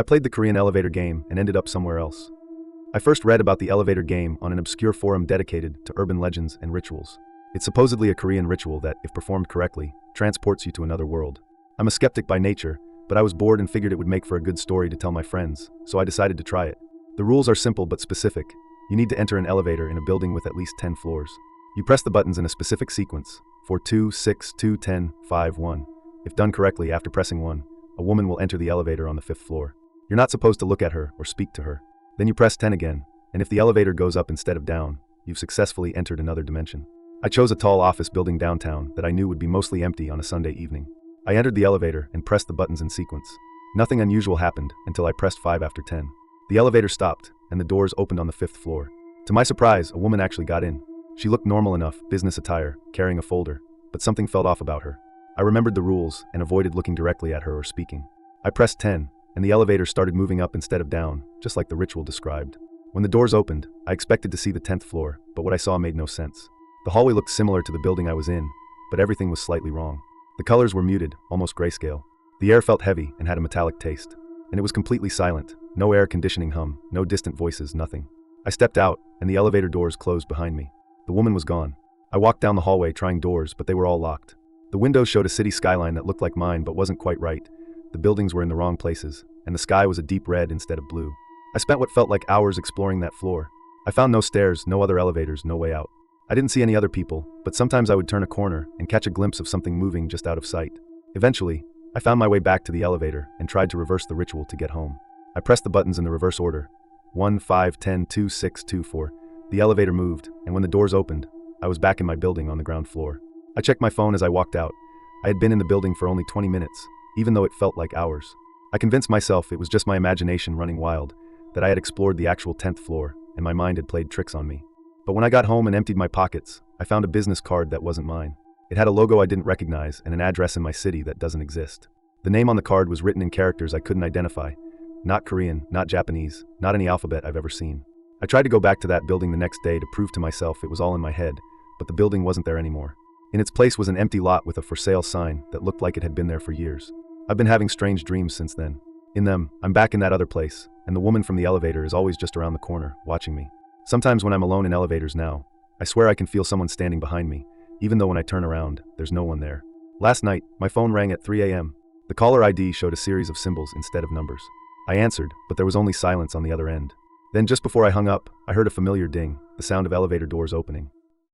I played the Korean elevator game and ended up somewhere else. I first read about the elevator game on an obscure forum dedicated to urban legends and rituals. It's supposedly a Korean ritual that, if performed correctly, transports you to another world. I'm a skeptic by nature, but I was bored and figured it would make for a good story to tell my friends, so I decided to try it. The rules are simple but specific. You need to enter an elevator in a building with at least 10 floors. You press the buttons in a specific sequence, 4, 2, 6, 2, 10, 5, 1. If done correctly after pressing 1, a woman will enter the elevator on the 5th floor. You're not supposed to look at her or speak to her. Then you press 10 again, and if the elevator goes up instead of down, you've successfully entered another dimension. I chose a tall office building downtown that I knew would be mostly empty on a Sunday evening. I entered the elevator and pressed the buttons in sequence. Nothing unusual happened until I pressed 5 after 10. The elevator stopped, and the doors opened on the 5th floor. To my surprise, a woman actually got in. She looked normal enough, business attire, carrying a folder, but something felt off about her. I remembered the rules and avoided looking directly at her or speaking. I pressed 10, and the elevator started moving up instead of down, just like the ritual described. When the doors opened, I expected to see the 10th floor, but what I saw made no sense. The hallway looked similar to the building I was in, but everything was slightly wrong. The colors were muted, almost grayscale. The air felt heavy and had a metallic taste. And it was completely silent. No air conditioning hum, no distant voices, nothing. I stepped out, and the elevator doors closed behind me. The woman was gone. I walked down the hallway trying doors, but they were all locked. The windows showed a city skyline that looked like mine but wasn't quite right. The buildings were in the wrong places, and the sky was a deep red instead of blue. I spent what felt like hours exploring that floor. I found no stairs, no other elevators, no way out. I didn't see any other people, but sometimes I would turn a corner and catch a glimpse of something moving just out of sight. Eventually, I found my way back to the elevator and tried to reverse the ritual to get home. I pressed the buttons in the reverse order. 1, 5, 10, 2, 6, 2, 4. The elevator moved, and when the doors opened, I was back in my building on the ground floor. I checked my phone as I walked out. I had been in the building for only 20 minutes, even though it felt like hours. I convinced myself it was just my imagination running wild, that I had explored the actual 10th floor, and my mind had played tricks on me. But when I got home and emptied my pockets, I found a business card that wasn't mine. It had a logo I didn't recognize and an address in my city that doesn't exist. The name on the card was written in characters I couldn't identify. Not Korean, not Japanese, not any alphabet I've ever seen. I tried to go back to that building the next day to prove to myself it was all in my head, but the building wasn't there anymore. In its place was an empty lot with a for sale sign that looked like it had been there for years. I've been having strange dreams since then. In them, I'm back in that other place, and the woman from the elevator is always just around the corner, watching me. Sometimes when I'm alone in elevators now, I swear I can feel someone standing behind me, even though when I turn around, there's no one there. Last night, my phone rang at 3 a.m. The caller ID showed a series of symbols instead of numbers. I answered, but there was only silence on the other end. Then just before I hung up, I heard a familiar ding, the sound of elevator doors opening.